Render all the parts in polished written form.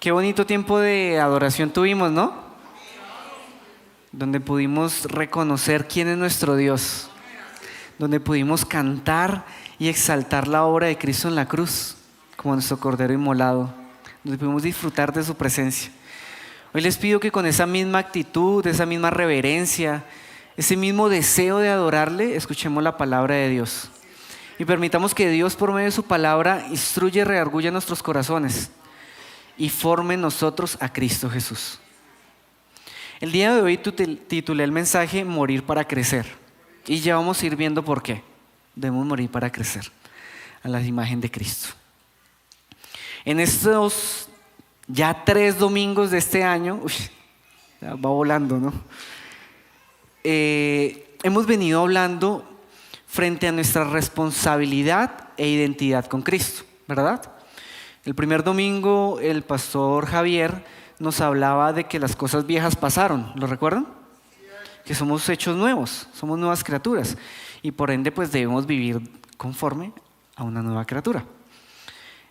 Qué bonito tiempo de adoración tuvimos, ¿no? Donde pudimos reconocer quién es nuestro Dios, donde pudimos cantar y exaltar la obra de Cristo en la cruz como nuestro Cordero inmolado, donde pudimos disfrutar de su presencia. Hoy les pido que con esa misma actitud, esa misma reverencia, ese mismo deseo de adorarle, escuchemos la palabra de Dios y permitamos que Dios por medio de su palabra instruya y redarguya nuestros corazones y forme en nosotros a Cristo Jesús. El día de hoy titulé el mensaje Morir para crecer, y ya vamos a ir viendo por qué debemos morir para crecer a la imagen de Cristo. En estos ya 3 domingos de este año, ya va volando, ¿no? Hemos venido hablando frente a nuestra responsabilidad e identidad con Cristo, ¿verdad? El primer domingo el pastor Javier nos hablaba de que las cosas viejas pasaron, ¿lo recuerdan? Que somos hechos nuevos, somos nuevas criaturas y por ende pues debemos vivir conforme a una nueva criatura.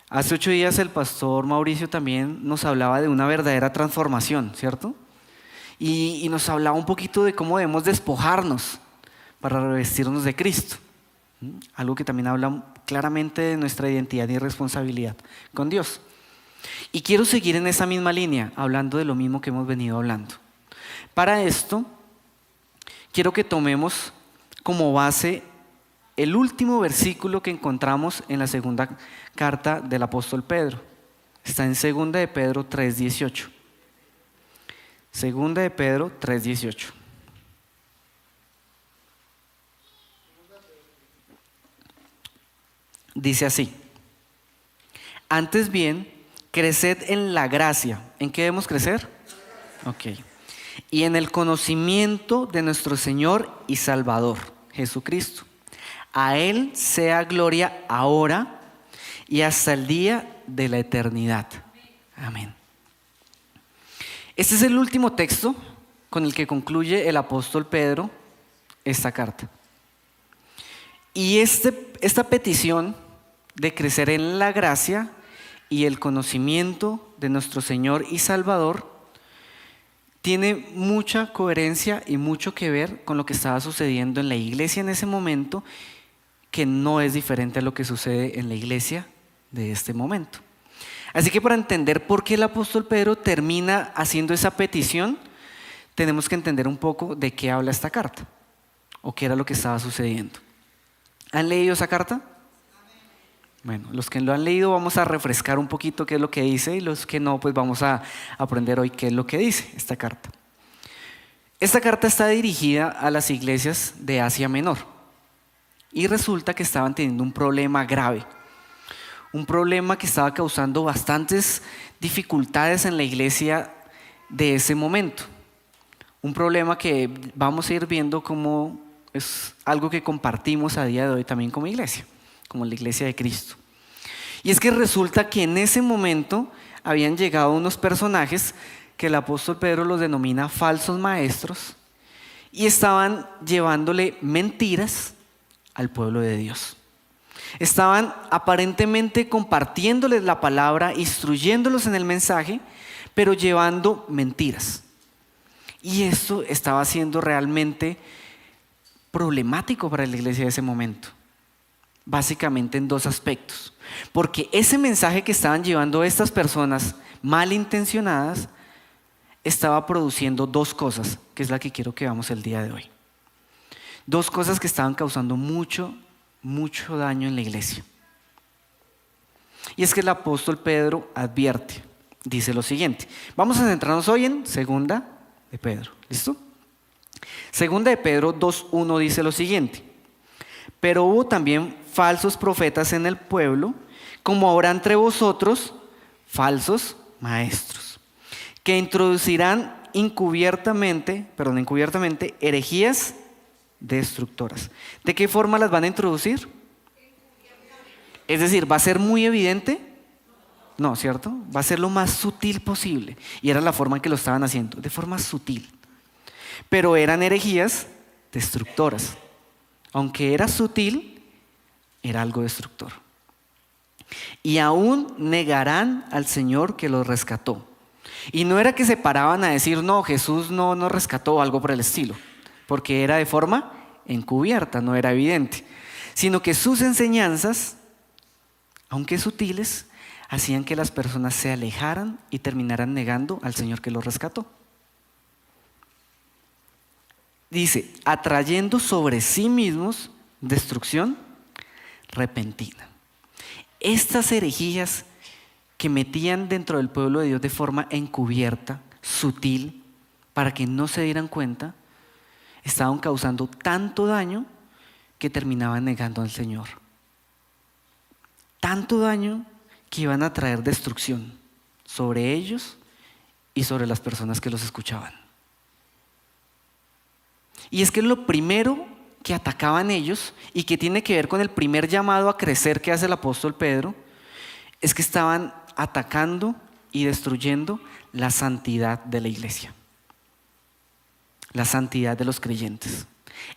Hace 8 días el pastor Mauricio también nos hablaba de una verdadera transformación, ¿cierto? Y nos hablaba un poquito de cómo debemos despojarnos para revestirnos de Cristo. Algo que también habla claramente de nuestra identidad y responsabilidad con Dios. Y quiero seguir en esa misma línea, hablando de lo mismo que hemos venido hablando. Para esto, quiero que tomemos como base el último versículo que encontramos en la segunda carta del apóstol Pedro. Está en 2 de Pedro 3:18. 2 de Pedro 3:18. Dice así: antes bien, creced en la gracia. ¿En qué debemos crecer? Ok. Y en el conocimiento de nuestro Señor y Salvador, Jesucristo. A Él sea gloria ahora y hasta el día de la eternidad. Amén. Este es el último texto con el que concluye el apóstol Pedro esta carta. Y esta petición de crecer en la gracia y el conocimiento de nuestro Señor y Salvador tiene mucha coherencia y mucho que ver con lo que estaba sucediendo en la iglesia en ese momento, que no es diferente a lo que sucede en la iglesia de este momento. Así que para entender por qué el apóstol Pedro termina haciendo esa petición, tenemos que entender un poco de qué habla esta carta o qué era lo que estaba sucediendo. ¿Han leído esa carta? Bueno, los que lo han leído vamos a refrescar un poquito qué es lo que dice, y los que no, pues vamos a aprender hoy qué es lo que dice esta carta. Esta carta está dirigida a las iglesias de Asia Menor y resulta que estaban teniendo un problema grave, un problema que estaba causando bastantes dificultades en la iglesia de ese momento, un problema que vamos a ir viendo cómo es algo que compartimos a día de hoy también como iglesia, como la iglesia de Cristo. Y es que resulta que en ese momento habían llegado unos personajes que el apóstol Pedro los denomina falsos maestros y estaban llevándole mentiras al pueblo de Dios. Estaban aparentemente compartiéndoles la palabra, instruyéndolos en el mensaje, pero llevando mentiras. Y esto estaba siendo realmente problemático para la iglesia de ese momento, básicamente en 2 aspectos, porque ese mensaje que estaban llevando estas personas malintencionadas estaba produciendo 2 cosas, que es la que quiero que veamos el día de hoy. 2 cosas que estaban causando mucho daño en la iglesia. Y es que el apóstol Pedro advierte, dice lo siguiente. Vamos a centrarnos hoy en 2 de Pedro, ¿listo? 2 de Pedro 2:1 dice lo siguiente: pero hubo también falsos profetas en el pueblo, como ahora entre vosotros falsos maestros, que introducirán encubiertamente herejías destructoras. ¿De qué forma las van a introducir? Es decir, ¿va a ser muy evidente? No, ¿cierto? Va a ser lo más sutil posible. Y era la forma en que lo estaban haciendo, de forma sutil. Pero eran herejías destructoras. Aunque era sutil, era algo destructor. y aún negarán al Señor que los rescató. Y no era que se paraban a decir, no, Jesús no nos rescató o algo por el estilo, porque era de forma encubierta, no era evidente, sino que sus enseñanzas, aunque sutiles, hacían que las personas se alejaran y terminaran negando al Señor que los rescató. Dice, atrayendo sobre sí mismos destrucción repentina. Estas herejías que metían dentro del pueblo de Dios de forma encubierta, sutil, para que no se dieran cuenta, estaban causando tanto daño que terminaban negando al Señor. Tanto daño que iban a traer destrucción sobre ellos y sobre las personas que los escuchaban. Y es que lo primero que atacaban ellos y que tiene que ver con el primer llamado a crecer que hace el apóstol Pedro, es que estaban atacando y destruyendo la santidad de la iglesia, la santidad de los creyentes.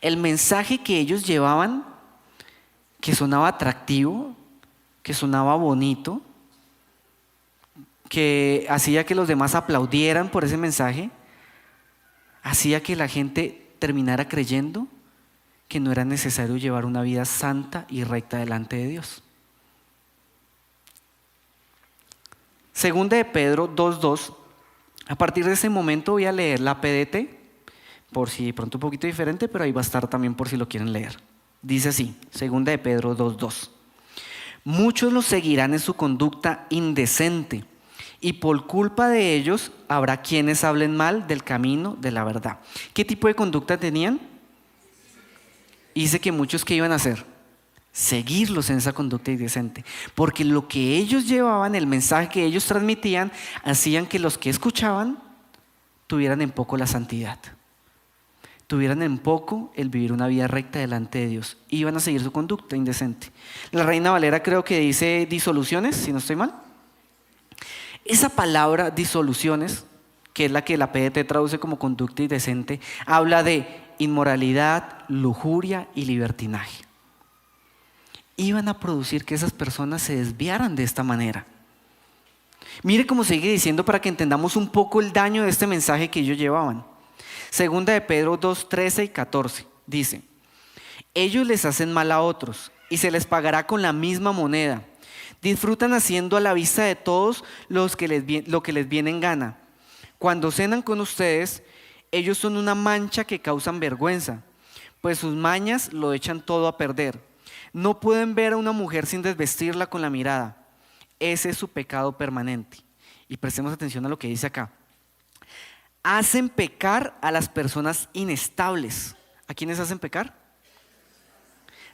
El mensaje que ellos llevaban, que sonaba atractivo, que sonaba bonito, que hacía que los demás aplaudieran por ese mensaje, hacía que la gente terminara creyendo que no era necesario llevar una vida santa y recta delante de Dios. Segunda de Pedro 2:2. A partir de ese momento voy a leer la PDT, por si de pronto un poquito diferente, pero ahí va a estar también por si lo quieren leer. Dice así, segunda de Pedro 2:2. Muchos los seguirán en su conducta indecente, y por culpa de ellos habrá quienes hablen mal del camino de la verdad. ¿Qué tipo de conducta tenían? Dice que muchos, ¿qué iban a hacer? Seguirlos en esa conducta indecente, porque lo que ellos llevaban, el mensaje que ellos transmitían, hacían que los que escuchaban tuvieran en poco la santidad, tuvieran en poco el vivir una vida recta delante de Dios, iban a seguir su conducta indecente. La Reina Valera creo que dice disoluciones, si no estoy mal. Esa palabra disoluciones, que es la que la PDT traduce como conducta indecente, habla de inmoralidad, lujuria y libertinaje. Iban a producir que esas personas se desviaran de esta manera. Mire cómo sigue diciendo para que entendamos un poco el daño de este mensaje que ellos llevaban. Segunda de Pedro 2:13 y 14 dice: ellos les hacen mal a otros y se les pagará con la misma moneda. Disfrutan haciendo a la vista de todos lo que les viene en gana. Cuando cenan con ustedes, ellos son una mancha que causan vergüenza, pues sus mañas lo echan todo a perder. No pueden ver a una mujer sin desvestirla con la mirada. Ese es su pecado permanente. Y prestemos atención a lo que dice acá. Hacen pecar a las personas inestables. ¿A quiénes hacen pecar?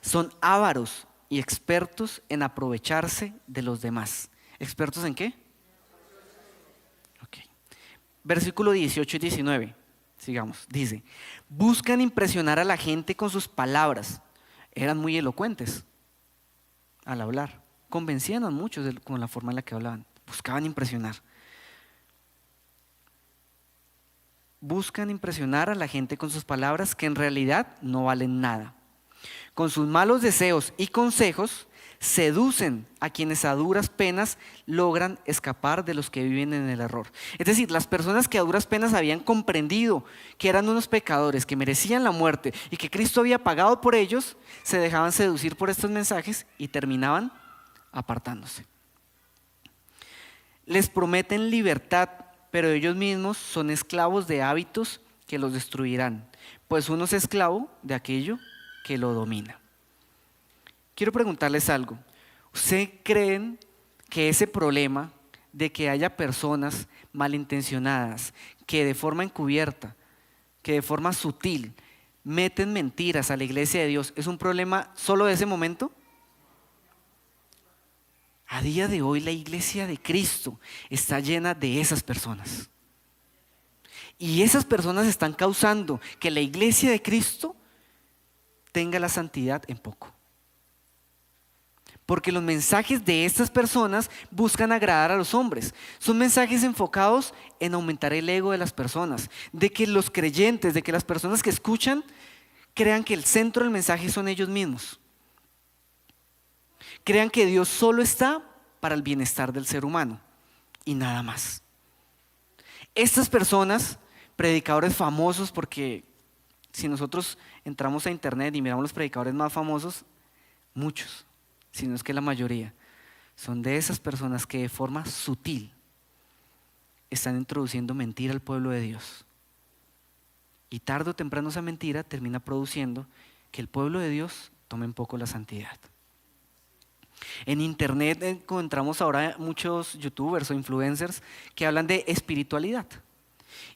Son ávaros y expertos en aprovecharse de los demás. ¿Expertos en qué? Okay. Versículo 18 y 19. Sigamos. Dice: buscan impresionar a la gente con sus palabras. Eran muy elocuentes al hablar. Convencían a muchos con la forma en la que hablaban. Buscaban impresionar. Buscan impresionar a la gente con sus palabras que en realidad no valen nada. Con sus malos deseos y consejos seducen a quienes a duras penas logran escapar de los que viven en el error. Es decir, las personas que a duras penas habían comprendido que eran unos pecadores, que merecían la muerte y que Cristo había pagado por ellos, se dejaban seducir por estos mensajes y terminaban apartándose. Les prometen libertad, pero ellos mismos son esclavos de hábitos que los destruirán, pues uno es esclavo de aquello que lo domina. Quiero preguntarles algo. ¿Ustedes creen que ese problema de que haya personas malintencionadas que de forma encubierta, que de forma sutil meten mentiras a la iglesia de Dios es un problema solo de ese momento? A día de hoy la iglesia de Cristo está llena de esas personas. Y esas personas están causando que la iglesia de Cristo tenga la santidad en poco. Porque los mensajes de estas personas buscan agradar a los hombres. Son mensajes enfocados en aumentar el ego de las personas, de que los creyentes, de que las personas que escuchan crean que el centro del mensaje son ellos mismos. Crean que Dios solo está para el bienestar del ser humano y nada más. Estas personas, predicadores famosos, porque si nosotros entramos a internet y miramos los predicadores más famosos, muchos, si no es que la mayoría, son de esas personas que de forma sutil están introduciendo mentira al pueblo de Dios. Y tarde o temprano esa mentira termina produciendo que el pueblo de Dios tome un poco la santidad. En internet encontramos ahora muchos youtubers o influencers que hablan de espiritualidad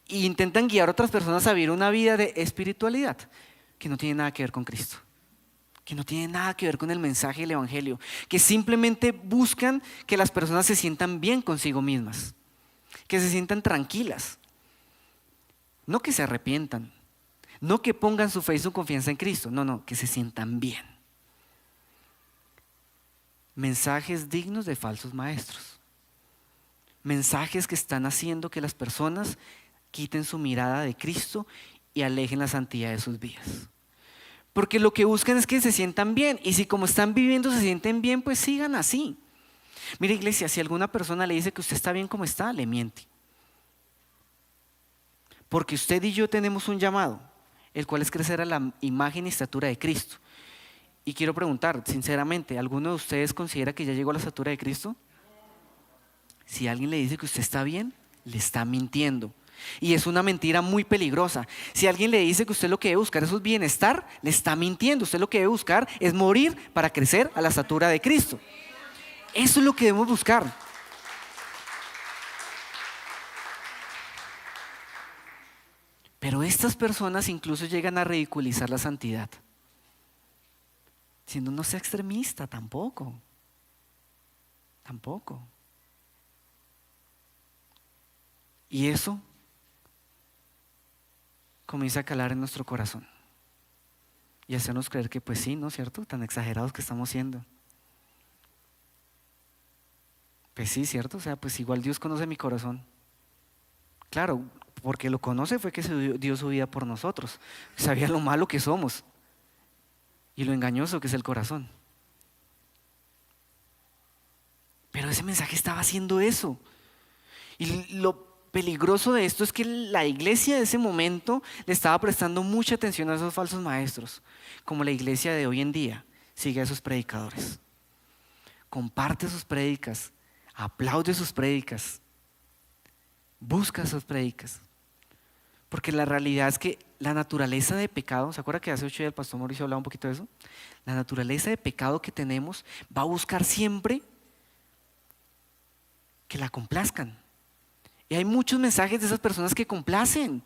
e intentan guiar a otras personas a vivir una vida de espiritualidad que no tiene nada que ver con Cristo, que no tiene nada que ver con el mensaje del evangelio, que simplemente buscan que las personas se sientan bien consigo mismas, que se sientan tranquilas, no que se arrepientan, no que pongan su fe y su confianza en Cristo, no, que se sientan bien. Mensajes dignos de falsos maestros, mensajes que están haciendo que las personas quiten su mirada de Cristo y alejen la santidad de sus vidas, porque lo que buscan es que se sientan bien, y si como están viviendo se sienten bien, pues sigan así. Mire, iglesia, si alguna persona le dice que usted está bien como está, le miente, porque usted y yo tenemos un llamado, el cual es crecer a la imagen y estatura de Cristo. Y quiero preguntar, sinceramente, ¿alguno de ustedes considera que ya llegó a la estatura de Cristo? Si alguien le dice que usted está bien, le está mintiendo. Y es una mentira muy peligrosa. Si alguien le dice que usted lo que debe buscar es bienestar, le está mintiendo. Usted lo que debe buscar es morir para crecer a la estatura de Cristo. Eso es lo que debemos buscar. Pero estas personas incluso llegan a ridiculizar la santidad. Siendo no sea extremista, tampoco. Y eso comienza a calar en nuestro corazón y hacernos creer que pues sí, ¿no es cierto? Tan exagerados que estamos siendo. Pues sí, ¿cierto? O sea, pues igual Dios conoce mi corazón. Claro, porque lo conoce fue que se dio su vida por nosotros. Sabía lo malo que somos y lo engañoso que es el corazón. Pero ese mensaje estaba haciendo eso. Y lo peligroso de esto es que la iglesia de ese momento le estaba prestando mucha atención a esos falsos maestros, como la iglesia de hoy en día sigue a esos predicadores. Comparte sus prédicas, aplaude sus prédicas, busca sus prédicas. Porque la realidad es que la naturaleza de pecado, ¿se acuerda que hace 8 días el pastor Mauricio hablaba un poquito de eso? La naturaleza de pecado que tenemos va a buscar siempre que la complazcan. Y hay muchos mensajes de esas personas que complacen.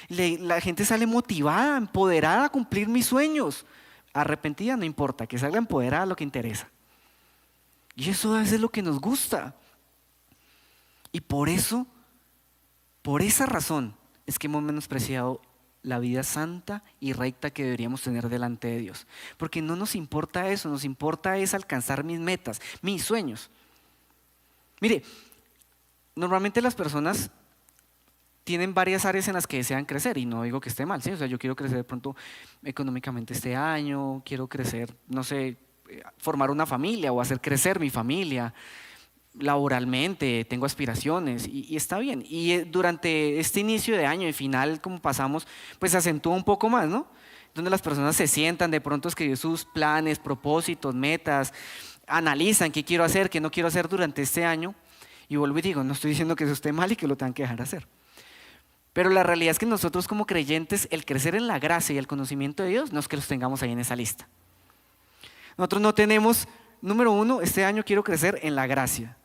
La gente sale motivada, empoderada a cumplir mis sueños. Arrepentida no importa, que salga empoderada lo que interesa. Y eso a veces es lo que nos gusta. Y por esa razón es que hemos menospreciado la vida santa y recta que deberíamos tener delante de Dios. Porque no nos importa eso, nos importa es alcanzar mis metas, mis sueños. Mire, normalmente las personas tienen varias áreas en las que desean crecer y no digo que esté mal, ¿sí? O sea, yo quiero crecer de pronto económicamente este año, quiero crecer, no sé, formar una familia o hacer crecer mi familia. Laboralmente, tengo aspiraciones y está bien. Y durante este inicio de año y final, como pasamos, pues se acentúa un poco más, ¿no? Donde las personas se sientan de pronto a escribir sus planes, propósitos, metas, analizan qué quiero hacer, qué no quiero hacer durante este año. Y vuelvo y digo, no estoy diciendo que eso esté mal y que lo tengan que dejar de hacer. Pero la realidad es que nosotros como creyentes, el crecer en la gracia y el conocimiento de Dios, no es que los tengamos ahí en esa lista. Nosotros no tenemos, número 1, este año quiero crecer en la gracia.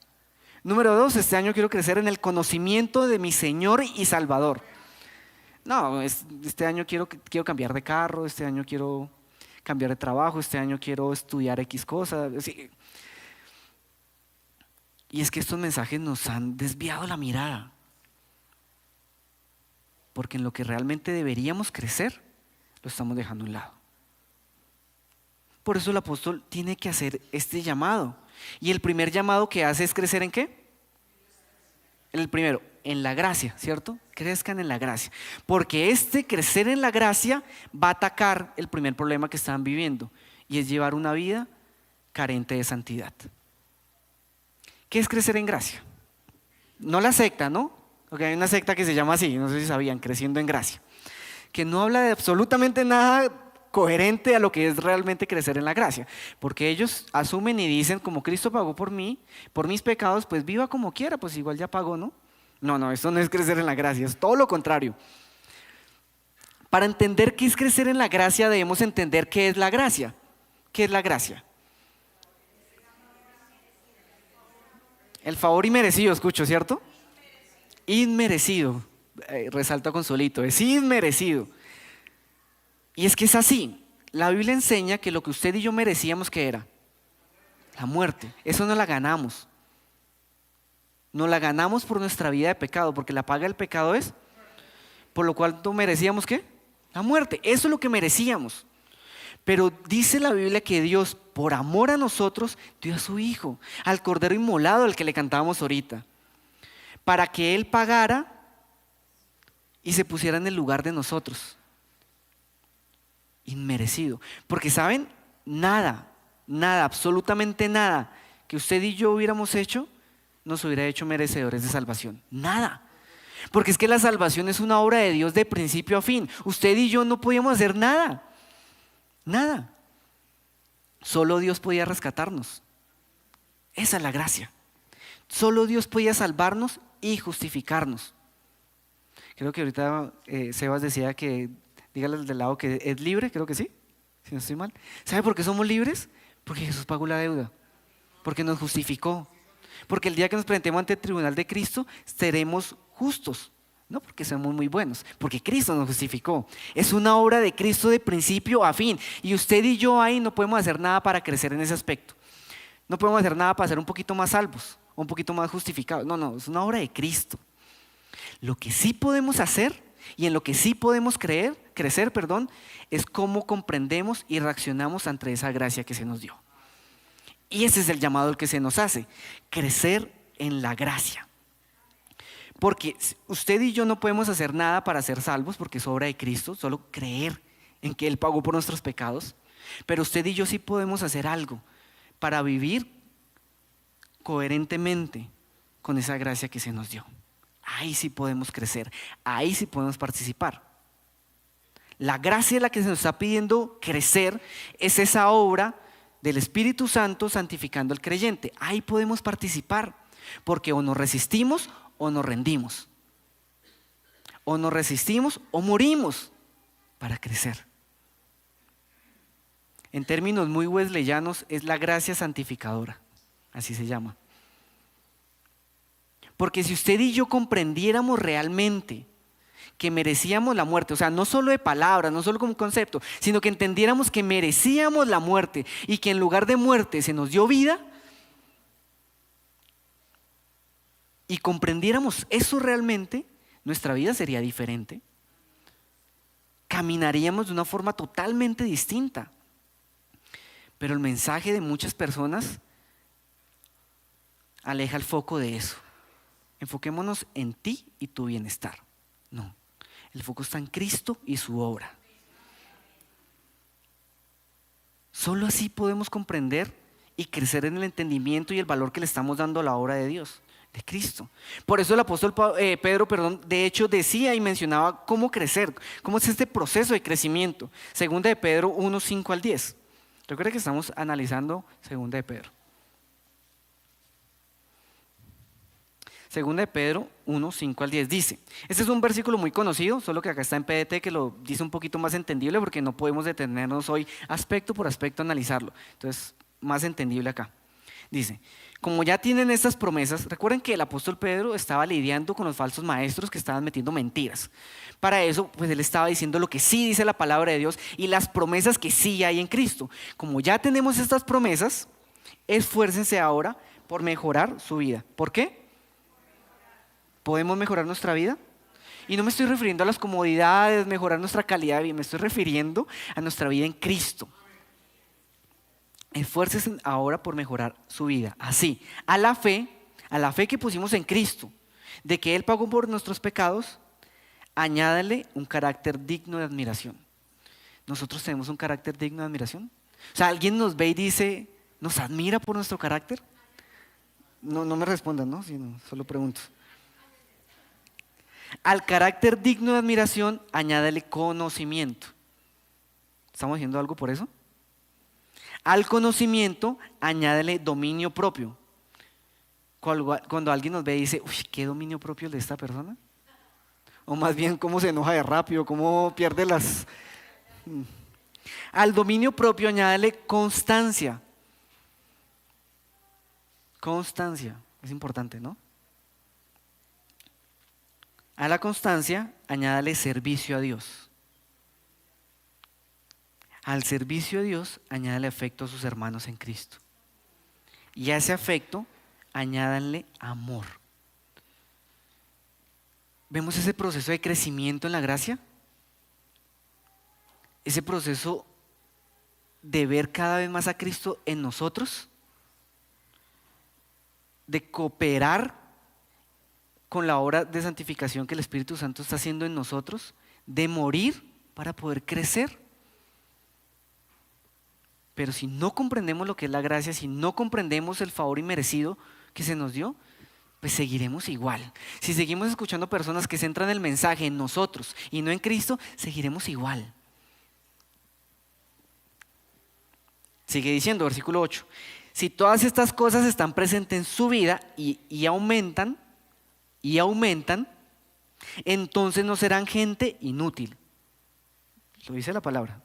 Número 2, este año quiero crecer en el conocimiento de mi Señor y Salvador. No, este año quiero cambiar de carro, este año quiero cambiar de trabajo, este año quiero estudiar X cosas. Y es que estos mensajes nos han desviado la mirada. Porque en lo que realmente deberíamos crecer, lo estamos dejando a un lado. Por eso el apóstol tiene que hacer este llamado. Y el primer llamado que hace es crecer ¿en qué? El primero, en la gracia, ¿cierto? Crezcan en la gracia. Porque este crecer en la gracia va a atacar el primer problema que están viviendo. Y es llevar una vida carente de santidad. ¿Qué es crecer en gracia? No la secta, ¿no? Porque hay una secta que se llama así, no sé si sabían, Creciendo en Gracia, que no habla de absolutamente nada coherente a lo que es realmente crecer en la gracia, porque ellos asumen y dicen, como Cristo pagó por mí, por mis pecados, pues viva como quiera, pues igual ya pagó, ¿no? No, esto no es crecer en la gracia, es todo lo contrario. Para entender qué es crecer en la gracia debemos entender qué es la gracia. ¿Qué es la gracia? El favor inmerecido, escucho, ¿cierto? Inmerecido, resalta Consolito, es inmerecido. Y es que es así, la Biblia enseña que lo que usted y yo merecíamos, ¿qué era? La muerte, eso no la ganamos. No la ganamos por nuestra vida de pecado, porque la paga del pecado es, por lo cual no merecíamos, ¿qué? La muerte, eso es lo que merecíamos. Pero dice la Biblia que Dios, por amor a nosotros, dio a su Hijo, al Cordero inmolado, al que le cantábamos ahorita, para que Él pagara y se pusiera en el lugar de nosotros. Inmerecido. Porque saben, nada, absolutamente nada que usted y yo hubiéramos hecho, nos hubiera hecho merecedores de salvación. Nada. Porque es que la salvación es una obra de Dios de principio a fin. Usted y yo no podíamos hacer nada. Nada. Solo Dios podía rescatarnos. Esa es la gracia. Solo Dios podía salvarnos y justificarnos. Creo que ahorita Sebas decía que, dígale al del lado que es libre, creo que sí, si no estoy mal. ¿Sabe por qué somos libres? Porque Jesús pagó la deuda, porque nos justificó. Porque el día que nos presentemos ante el tribunal de Cristo, seremos justos. No porque seamos muy buenos, porque Cristo nos justificó. Es una obra de Cristo de principio a fin. Y usted y yo ahí no podemos hacer nada para crecer en ese aspecto. No podemos hacer nada para ser un poquito más salvos, o un poquito más justificados. No, es una obra de Cristo. Lo que sí podemos hacer y en lo que sí podemos crecer, es cómo comprendemos y reaccionamos ante esa gracia que se nos dio. Y ese es el llamado al que se nos hace, crecer en la gracia. Porque usted y yo no podemos hacer nada para ser salvos porque es obra de Cristo, solo creer en que Él pagó por nuestros pecados. Pero usted y yo sí podemos hacer algo para vivir coherentemente con esa gracia que se nos dio. Ahí sí podemos crecer, ahí sí podemos participar. La gracia en la que se nos está pidiendo crecer es esa obra del Espíritu Santo santificando al creyente. Ahí podemos participar, porque o nos resistimos o nos rendimos. O nos resistimos o morimos para crecer. En términos muy wesleyanos es la gracia santificadora, así se llama. Porque si usted y yo comprendiéramos realmente que merecíamos la muerte, o sea, no solo de palabras, no solo como concepto, sino que entendiéramos que merecíamos la muerte y que en lugar de muerte se nos dio vida, y comprendiéramos eso realmente, nuestra vida sería diferente. Caminaríamos de una forma totalmente distinta. Pero el mensaje de muchas personas aleja el foco de eso. Enfoquémonos en ti y tu bienestar. No, el foco está en Cristo y su obra. Solo así podemos comprender y crecer en el entendimiento y el valor que le estamos dando a la obra de Dios, de Cristo. Por eso el apóstol Pedro, de hecho decía y mencionaba cómo crecer, cómo es este proceso de crecimiento. Segunda de Pedro 1, 5 al 10. Recuerda que estamos analizando Segunda de Pedro. Segunda de Pedro 1, 5 al 10 dice, este es un versículo muy conocido, solo que acá está en PDT que lo dice un poquito más entendible porque no podemos detenernos hoy aspecto por aspecto a analizarlo. Entonces, más entendible acá. Dice, como ya tienen estas promesas, recuerden que el apóstol Pedro estaba lidiando con los falsos maestros que estaban metiendo mentiras. Para eso, pues él estaba diciendo lo que sí dice la palabra de Dios y las promesas que sí hay en Cristo. Como ya tenemos estas promesas, esfuércense ahora por mejorar su vida. ¿Por qué? ¿Podemos mejorar nuestra vida? Y no me estoy refiriendo a las comodidades, mejorar nuestra calidad de vida, me estoy refiriendo a nuestra vida en Cristo. Esfuércense ahora por mejorar su vida. Así, a la fe que pusimos en Cristo, de que Él pagó por nuestros pecados, añádale un carácter digno de admiración. ¿Nosotros tenemos un carácter digno de admiración? O sea, alguien nos ve y dice, ¿nos admira por nuestro carácter? No, no me respondan, ¿no? Sino solo pregunto. Al carácter digno de admiración, añádele conocimiento. ¿Estamos haciendo algo por eso? Al conocimiento, añádele dominio propio. Cuando alguien nos ve y dice, uy, ¿qué dominio propio el de esta persona? O más bien, ¿cómo se enoja de rápido? ¿Cómo pierde las...? Al dominio propio, añádele constancia. Constancia, es importante, ¿no? A la constancia, añádale servicio a Dios. Al servicio a Dios, añádale afecto a sus hermanos en Cristo. Y a ese afecto, añádanle amor. ¿Vemos ese proceso de crecimiento en la gracia? Ese proceso de ver cada vez más a Cristo en nosotros, de cooperar con la obra de santificación que el Espíritu Santo está haciendo en nosotros, de morir para poder crecer. Pero si no comprendemos lo que es la gracia, si no comprendemos el favor inmerecido que se nos dio, pues seguiremos igual. Si seguimos escuchando personas que centran el mensaje en nosotros y no en Cristo, seguiremos igual. Sigue diciendo, versículo 8. Si todas estas cosas están presentes en su vida y aumentan, entonces no serán gente inútil. Lo dice la palabra.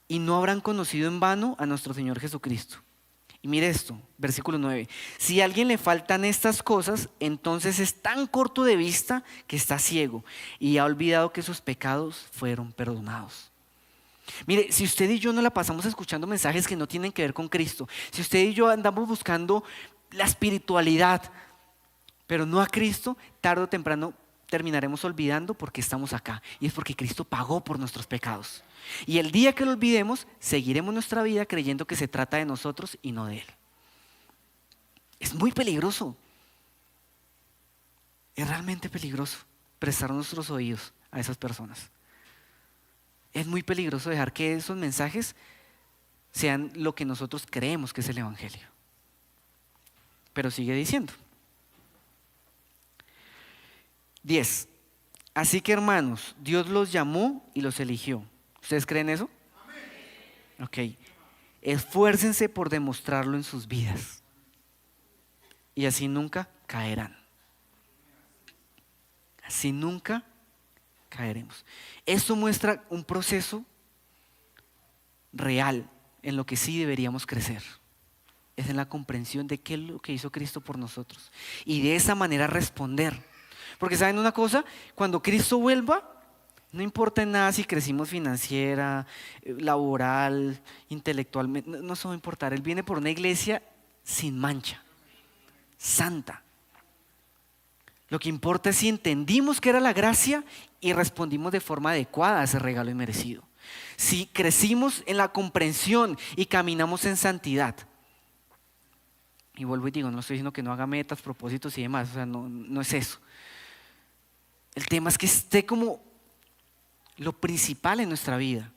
Y no habrán conocido en vano a nuestro Señor Jesucristo. Y mire esto, versículo 9. Si a alguien le faltan estas cosas, entonces es tan corto de vista que está ciego y ha olvidado que sus pecados fueron perdonados. Mire, si usted y yo no la pasamos escuchando mensajes que no tienen que ver con Cristo, si usted y yo andamos buscando la espiritualidad, pero no a Cristo, tarde o temprano terminaremos olvidando porque estamos acá. Y es porque Cristo pagó por nuestros pecados. Y el día que lo olvidemos, seguiremos nuestra vida creyendo que se trata de nosotros y no de Él. Es muy peligroso. Es realmente peligroso prestar nuestros oídos a esas personas. Es muy peligroso dejar que esos mensajes sean lo que nosotros creemos que es el Evangelio. Pero sigue diciendo. 10. Así que hermanos, Dios los llamó y los eligió. ¿Ustedes creen eso? Ok. Esfuércense por demostrarlo en sus vidas. Y así nunca caerán. Así nunca caeremos. Esto muestra un proceso real en lo que sí deberíamos crecer. Es en la comprensión de qué es lo que hizo Cristo por nosotros. Y de esa manera responder. Porque ¿saben una cosa? Cuando Cristo vuelva, no importa en nada si crecimos financiera, laboral, intelectualmente, no se va a importar. Él viene por una iglesia sin mancha, santa. Lo que importa es si entendimos que era la gracia y respondimos de forma adecuada a ese regalo inmerecido. Si crecimos en la comprensión y caminamos en santidad. Y vuelvo y digo, no estoy diciendo que no haga metas, propósitos y demás, o sea, no es eso. El tema es que esté como lo principal en nuestra vida,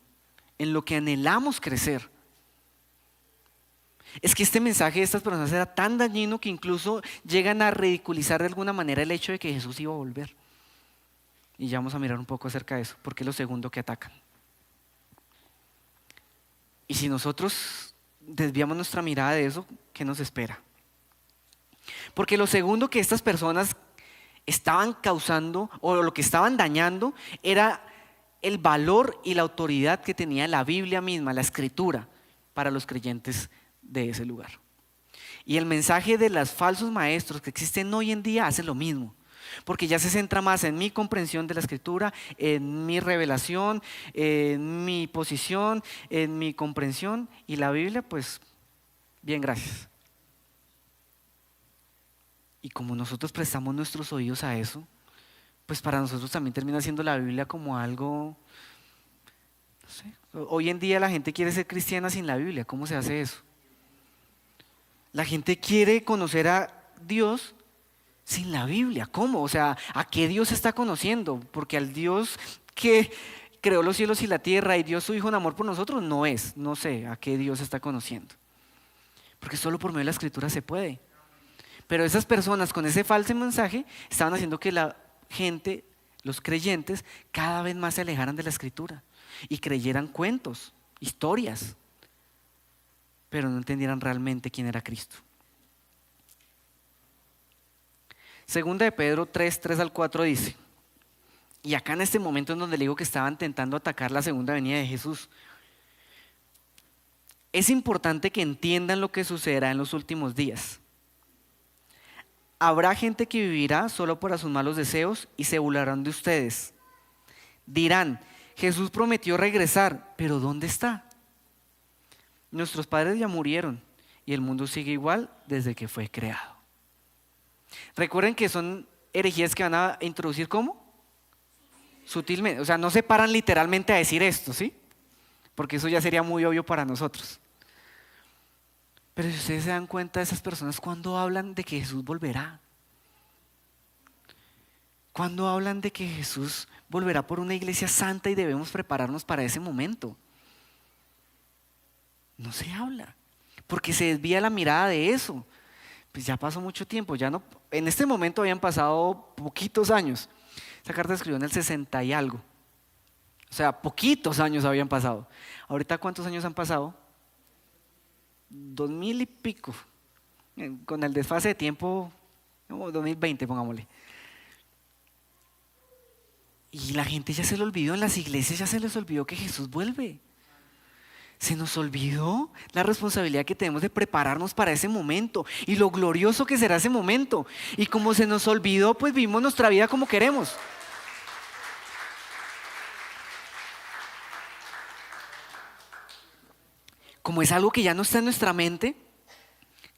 en lo que anhelamos crecer. Es que este mensaje de estas personas era tan dañino que incluso llegan a ridiculizar de alguna manera el hecho de que Jesús iba a volver. Y ya vamos a mirar un poco acerca de eso, porque es lo segundo que atacan. Y si nosotros desviamos nuestra mirada de eso, ¿qué nos espera? Porque lo segundo que estas personas estaban causando o lo que estaban dañando era el valor y la autoridad que tenía la Biblia misma, la Escritura, para los creyentes de ese lugar. Y el mensaje de los falsos maestros que existen hoy en día hace lo mismo, porque ya se centra más en mi comprensión de la Escritura, en mi revelación, en mi posición, en mi comprensión, y la Biblia, pues, bien, gracias. Y como nosotros prestamos nuestros oídos a eso, pues para nosotros también termina siendo la Biblia como algo, no sé. Hoy en día la gente quiere ser cristiana sin la Biblia. ¿Cómo se hace eso? La gente quiere conocer a Dios sin la Biblia. ¿Cómo? O sea, ¿a qué Dios está conociendo? Porque al Dios que creó los cielos y la tierra y dio su Hijo en amor por nosotros, no sé a qué Dios está conociendo. porque solo por medio de la escritura se puede. Pero esas personas con ese falso mensaje estaban haciendo que la gente, los creyentes, cada vez más se alejaran de la escritura y creyeran cuentos, historias, pero no entendieran realmente quién era Cristo. Segunda de Pedro 3:3-4 dice, y acá en este momento en donde le digo que estaban intentando atacar la segunda venida de Jesús, es importante que entiendan lo que sucederá en los últimos días. Habrá gente que vivirá solo por sus malos deseos y se burlarán de ustedes. Dirán, Jesús prometió regresar, pero ¿dónde está? Nuestros padres ya murieron y el mundo sigue igual desde que fue creado. Recuerden que son herejías que van a introducir ¿cómo? Sutilmente, o sea, no se paran literalmente a decir esto, ¿sí? Porque eso ya sería muy obvio para nosotros. Pero si ustedes se dan cuenta, esas personas cuando hablan de que Jesús volverá, cuando hablan de que Jesús volverá por una iglesia santa y debemos prepararnos para ese momento, no se habla, porque se desvía la mirada de eso. Pues ya pasó mucho tiempo, ya no, en este momento habían pasado poquitos años. Esa carta se escribió en el 60 y algo, o sea, poquitos años habían pasado. Ahorita, ¿cuántos años han pasado? 2000 y pico, con el desfase de tiempo, 2020 pongámosle. Y la gente ya se le olvidó, en las iglesias ya se les olvidó que Jesús vuelve. Se nos olvidó la responsabilidad que tenemos de prepararnos para ese momento y lo glorioso que será ese momento. Y como se nos olvidó, pues vivimos nuestra vida como queremos. Como es algo que ya no está en nuestra mente,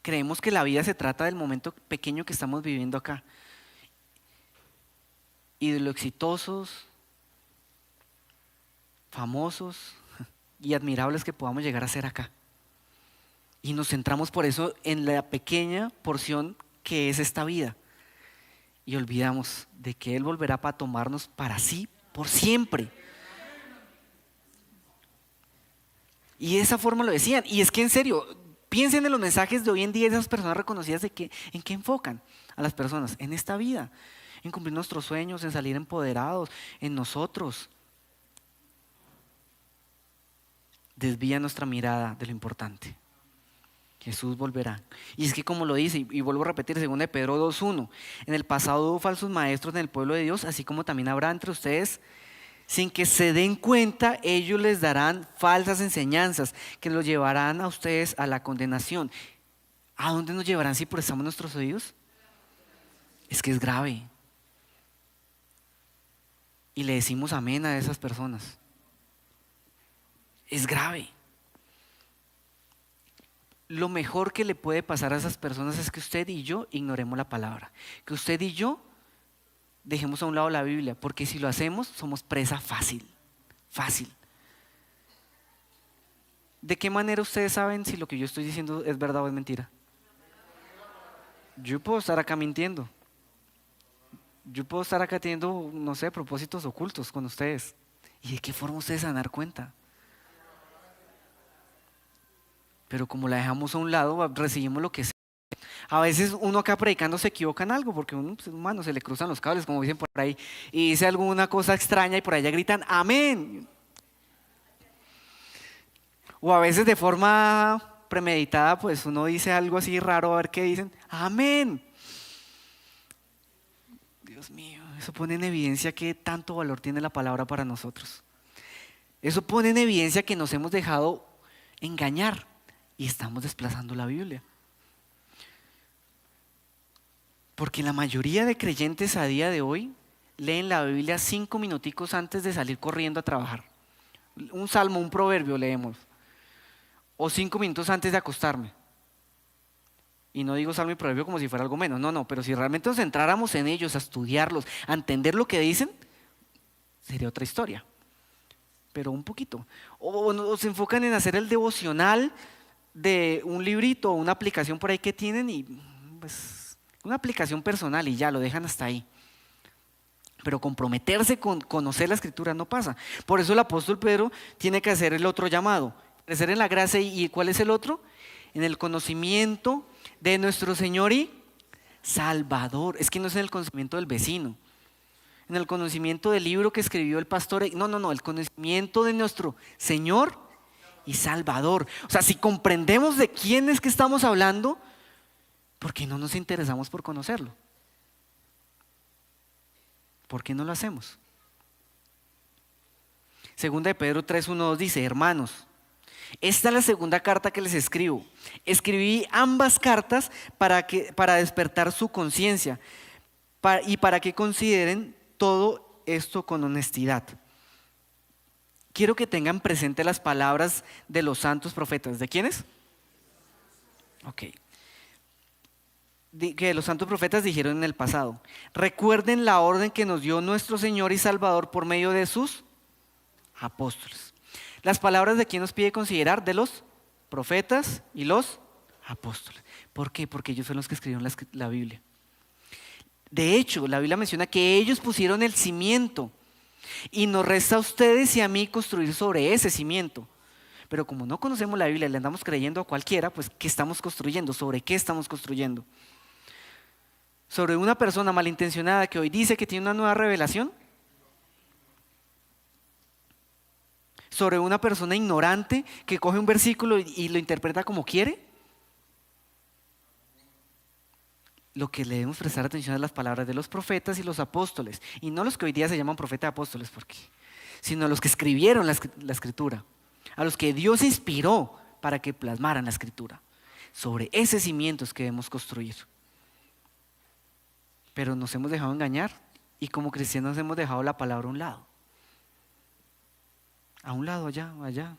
creemos que la vida se trata del momento pequeño que estamos viviendo acá y de lo exitosos, famosos y admirables que podamos llegar a ser acá. Y nos centramos por eso en la pequeña porción que es esta vida y olvidamos de que Él volverá para tomarnos para sí por siempre. Y de esa forma lo decían. Y es que en serio, piensen en los mensajes de hoy en día de esas personas reconocidas, de que, ¿en qué enfocan a las personas? En esta vida, en cumplir nuestros sueños, en salir empoderados, en nosotros. Desvía nuestra mirada de lo importante. Jesús volverá. Y es que como lo dice, y vuelvo a repetir, 2 de Pedro 2:1, en el pasado hubo falsos maestros en el pueblo de Dios, así como también habrá entre ustedes. Sin que se den cuenta, ellos les darán falsas enseñanzas que los llevarán a ustedes a la condenación. ¿A dónde nos llevarán si prestamos nuestros oídos? Es que es grave. Y le decimos amén a esas personas. Es grave. Lo mejor que le puede pasar a esas personas es que usted y yo ignoremos la palabra. Que usted y yo dejemos a un lado la Biblia, porque si lo hacemos somos presa fácil. ¿De qué manera ustedes saben si lo que yo estoy diciendo es verdad o es mentira? Yo puedo estar acá mintiendo. Yo puedo estar acá teniendo, no sé, propósitos ocultos con ustedes. ¿Y de qué forma ustedes se van a dar cuenta? Pero como la dejamos a un lado, recibimos lo que sea. A veces uno acá predicando se equivoca en algo, porque uno, pues, humano, se le cruzan los cables, como dicen por ahí, y dice alguna cosa extraña y por allá gritan amén. O a veces de forma premeditada, pues uno dice algo así raro, a ver qué dicen, amén. Dios mío, eso pone en evidencia qué tanto valor tiene la palabra para nosotros. Eso pone en evidencia que nos hemos dejado engañar y estamos desplazando la Biblia. Porque la mayoría de creyentes a día de hoy leen la Biblia 5 minuticos antes de salir corriendo a trabajar. Un salmo, un proverbio leemos. O 5 minutos antes de acostarme. Y no digo salmo y proverbio como si fuera algo menos, no, pero si realmente nos centráramos en ellos, a estudiarlos, a entender lo que dicen, sería otra historia. Pero un poquito. O se enfocan en hacer el devocional de un librito o una aplicación por ahí que tienen y pues una aplicación personal y ya lo dejan hasta ahí. Pero comprometerse con conocer la escritura no pasa. Por eso el apóstol Pedro tiene que hacer el otro llamado, crecer en la gracia. ¿Y cuál es el otro? En el conocimiento de nuestro Señor y Salvador. Es que no es en el conocimiento del vecino, en el conocimiento del libro que escribió el pastor. No, el conocimiento de nuestro Señor y Salvador. O sea, si comprendemos de quién es que estamos hablando, ¿por qué no nos interesamos por conocerlo? ¿Por qué no lo hacemos? Segunda de Pedro 3:1-2 dice: hermanos, esta es la segunda carta que les escribo. Escribí ambas cartas para despertar su conciencia y para que consideren todo esto con honestidad. Quiero que tengan presente las palabras de los santos profetas. ¿De quiénes? Ok. Que los santos profetas dijeron en el pasado. Recuerden la orden que nos dio nuestro Señor y Salvador por medio de sus apóstoles. Las palabras de quién nos pide considerar: de los profetas y los apóstoles. ¿Por qué? Porque ellos son los que escribieron la Biblia. De hecho, la Biblia menciona que ellos pusieron el cimiento y nos resta a ustedes y a mí construir sobre ese cimiento. Pero como no conocemos la Biblia y le andamos creyendo a cualquiera, pues ¿qué estamos construyendo? ¿Sobre qué estamos construyendo? ¿Sobre una persona malintencionada que hoy dice que tiene una nueva revelación? ¿Sobre una persona ignorante que coge un versículo y lo interpreta como quiere? Lo que le debemos prestar atención es las palabras de los profetas y los apóstoles, y no los que hoy día se llaman profetas y apóstoles, sino los que escribieron la escritura, a los que Dios inspiró para que plasmaran la escritura. Sobre ese cimiento es que debemos construir. Pero nos hemos dejado engañar y como cristianos hemos dejado la palabra a un lado. A un lado, allá,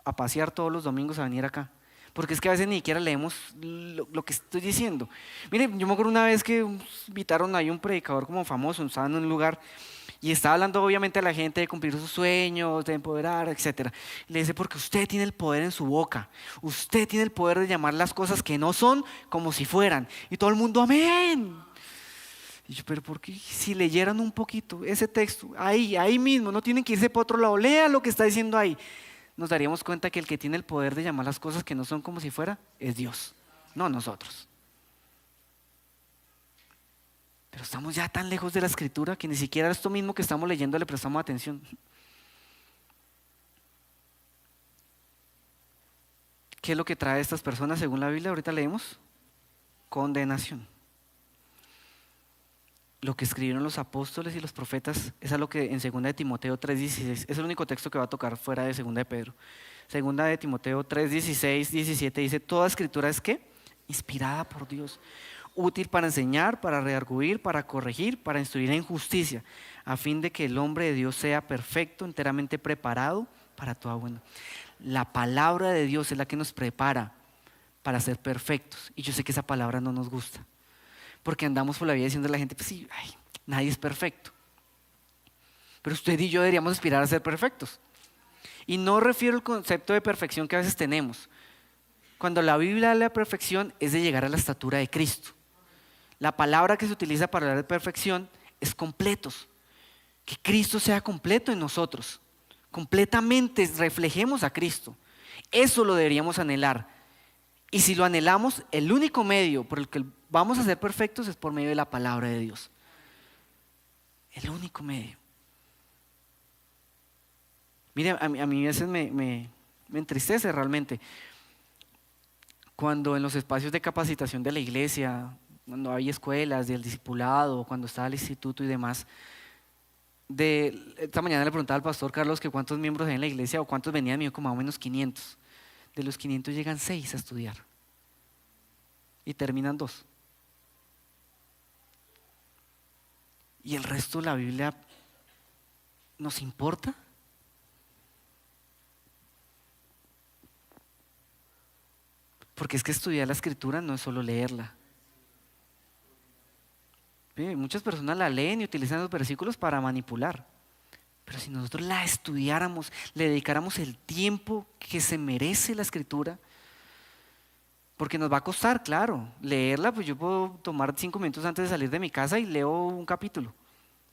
a pasear todos los domingos, a venir acá. Porque es que a veces ni siquiera leemos lo que estoy diciendo. Miren, yo me acuerdo una vez que invitaron ahí un predicador como famoso, estaba en un lugar y estaba hablando obviamente a la gente de cumplir sus sueños, de empoderar, etc. Le dice: porque usted tiene el poder en su boca, usted tiene el poder de llamar las cosas que no son como si fueran. Y todo el mundo: amén. Y yo: pero ¿por qué? Si leyeran un poquito ese texto, ahí mismo, no tienen que irse para otro lado, lea lo que está diciendo ahí. Nos daríamos cuenta que el que tiene el poder de llamar las cosas que no son como si fuera es Dios, no nosotros. Pero estamos ya tan lejos de la escritura que ni siquiera esto mismo que estamos leyendo le prestamos atención. ¿Qué es lo que trae a estas personas según la Biblia? Ahorita leemos: condenación. Lo que escribieron los apóstoles y los profetas es algo que en 2 de Timoteo 3:16, es el único texto que va a tocar fuera de 2 de Pedro. 2 de Timoteo 3:16, 17 dice: toda escritura es ¿qué? Inspirada por Dios, útil para enseñar, para redarguir, para corregir, para instruir en justicia, a fin de que el hombre de Dios sea perfecto, enteramente preparado para toda buena. La palabra de Dios es la que nos prepara para ser perfectos, y yo sé que esa palabra no nos gusta, porque andamos por la vida diciendo a la gente: pues sí, nadie es perfecto. Pero usted y yo deberíamos aspirar a ser perfectos. Y no refiero al concepto de perfección que a veces tenemos. Cuando la Biblia habla de perfección es de llegar a la estatura de Cristo. La palabra que se utiliza para hablar de perfección es completos. Que Cristo sea completo en nosotros. Completamente reflejemos a Cristo. Eso lo deberíamos anhelar. Y si lo anhelamos, el único medio por el que vamos a ser perfectos es por medio de la palabra de Dios. El único medio. Mire, a mí a veces me entristece realmente cuando en los espacios de capacitación de la iglesia, cuando hay escuelas del discipulado, cuando estaba el instituto y demás, esta mañana le preguntaba al pastor Carlos que cuántos miembros hay en la iglesia o cuántos venían, me dijo como más o menos 500. De los 500 llegan 6 a estudiar y terminan 2. ¿Y el resto de la Biblia nos importa? Porque es que estudiar la escritura no es solo leerla. Muchas personas la leen y utilizan los versículos para manipular. Pero si nosotros la estudiáramos, le dedicáramos el tiempo que se merece la escritura, porque nos va a costar, claro, leerla, pues yo puedo tomar 5 minutos antes de salir de mi casa y leo un capítulo,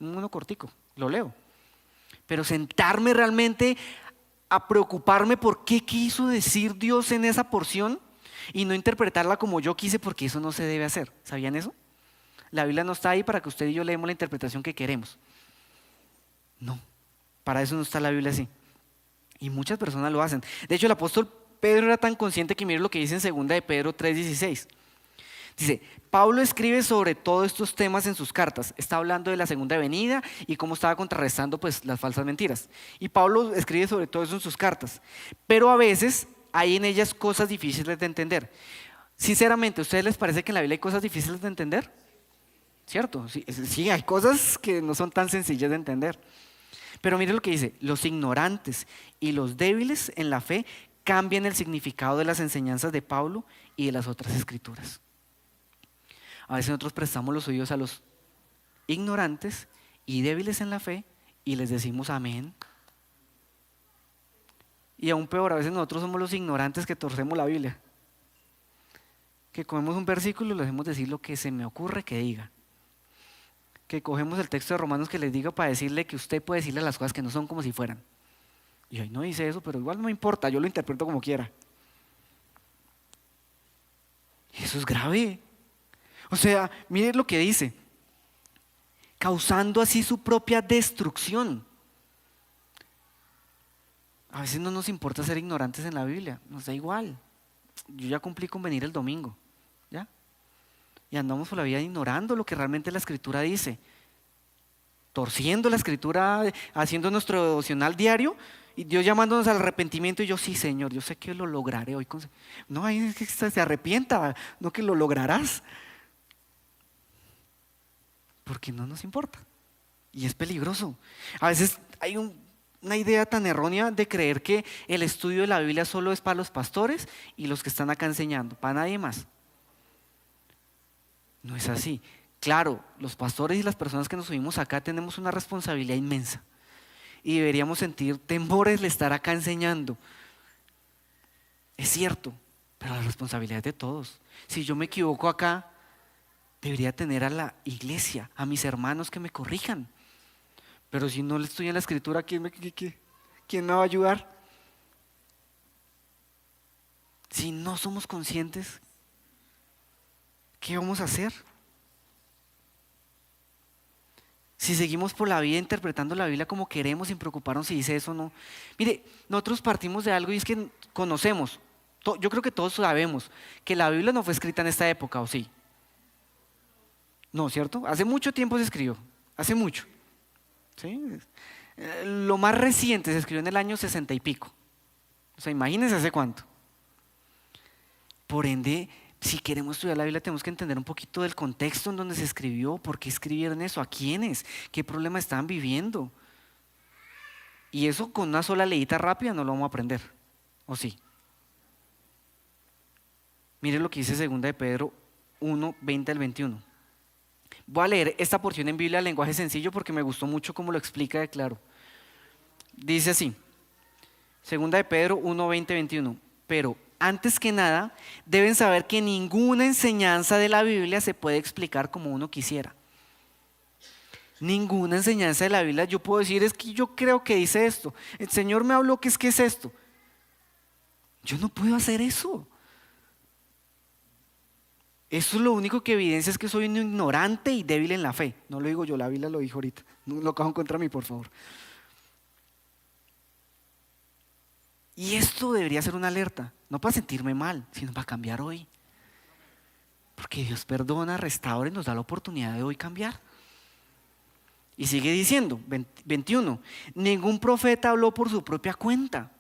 uno cortico, lo leo. Pero sentarme realmente a preocuparme por qué quiso decir Dios en esa porción, y no interpretarla como yo quise, porque eso no se debe hacer. ¿Sabían eso? La Biblia no está ahí para que usted y yo leemos la interpretación que queremos. No, para eso no está la Biblia así. Y muchas personas lo hacen. De hecho, el apóstol Pedro era tan consciente que mire lo que dice en 2 de Pedro 3:16. Dice, Pablo escribe sobre todos estos temas en sus cartas. Está hablando de la segunda venida y cómo estaba contrarrestando pues las falsas mentiras. Y Pablo escribe sobre todo eso en sus cartas. Pero a veces hay en ellas cosas difíciles de entender. Sinceramente, ¿a ustedes les parece que en la Biblia hay cosas difíciles de entender? ¿Cierto? Sí, hay cosas que no son tan sencillas de entender. Pero mire lo que dice, los ignorantes y los débiles en la fe cambian el significado de las enseñanzas de Pablo y de las otras escrituras. A veces nosotros prestamos los oídos a los ignorantes y débiles en la fe y les decimos amén. Y aún peor, a veces nosotros somos los ignorantes que torcemos la Biblia. Que cogemos un versículo y le hacemos decir lo que se me ocurre que diga. Que cogemos el texto de Romanos que les diga para decirle que usted puede decirle las cosas que no son como si fueran. Y hoy no dice eso, pero igual no me importa, yo lo interpreto como quiera. Eso es grave. O sea, miren lo que dice, causando así su propia destrucción. A veces no nos importa ser ignorantes en la Biblia, nos da igual. Yo ya cumplí con venir el domingo, ¿ya? Y andamos por la vida ignorando lo que realmente la Escritura dice, torciendo la Escritura, haciendo nuestro devocional diario, y Dios llamándonos al arrepentimiento, y yo, sí, Señor, yo sé que lo lograré hoy. No, hay que se arrepienta, no que lo lograrás. Porque no nos importa. Y es peligroso. A veces hay una idea tan errónea de creer que el estudio de la Biblia solo es para los pastores y los que están acá enseñando, para nadie más. No es así. Claro, los pastores y las personas que nos subimos acá tenemos una responsabilidad inmensa y deberíamos sentir temores de estar acá enseñando. Es cierto, pero la responsabilidad es de todos. Si yo me equivoco acá, debería tener a la iglesia, a mis hermanos que me corrijan. Pero si no le estoy en la Escritura, ¿quién me va a ayudar? Si no somos conscientes, ¿qué vamos a hacer? Si seguimos por la vida interpretando la Biblia como queremos, sin preocuparnos si dice eso o no. Mire, nosotros partimos de algo y es que conocemos, yo creo que todos sabemos que la Biblia no fue escrita en esta época, ¿o sí? No, ¿cierto? Hace mucho tiempo se escribió, hace mucho. ¿Sí? Lo más reciente se escribió en el año 60 y pico. O sea, imagínense hace cuánto. Por ende, si queremos estudiar la Biblia tenemos que entender un poquito del contexto en donde se escribió, por qué escribieron eso, a quiénes, qué problema estaban viviendo. Y eso con una sola leída rápida no lo vamos a aprender, ¿o sí? Mire lo que dice 2 de Pedro 1, 20 al 21. Voy a leer esta porción en Biblia en lenguaje sencillo porque me gustó mucho cómo lo explica de claro. Dice así, 2 de Pedro 1, 20, 21. Pero antes que nada, deben saber que ninguna enseñanza de la Biblia se puede explicar como uno quisiera. Ninguna enseñanza de la Biblia yo puedo decir, es que yo creo que dice esto. El Señor me habló que es esto. Yo no puedo hacer eso. Eso es lo único que evidencia es que soy un ignorante y débil en la fe. No lo digo yo, la Biblia lo dijo ahorita. No lo cojan contra mí, por favor. Y esto debería ser una alerta, no para sentirme mal, sino para cambiar hoy. Porque Dios perdona, restaura y nos da la oportunidad de hoy cambiar. Y sigue diciendo, 21, ningún profeta habló por su propia cuenta.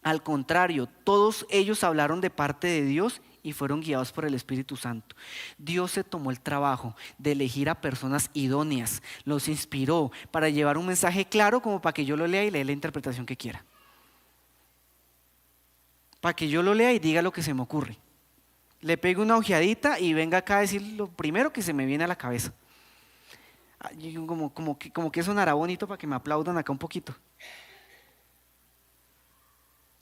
Al contrario, todos ellos hablaron de parte de Dios y fueron guiados por el Espíritu Santo. Dios se tomó el trabajo de elegir a personas idóneas, los inspiró para llevar un mensaje claro como para que yo lo lea y lea la interpretación que quiera. Para que yo lo lea y diga lo que se me ocurre. Le pego una ojeadita y venga acá a decir lo primero que se me viene a la cabeza. Como que sonará bonito para que me aplaudan acá un poquito.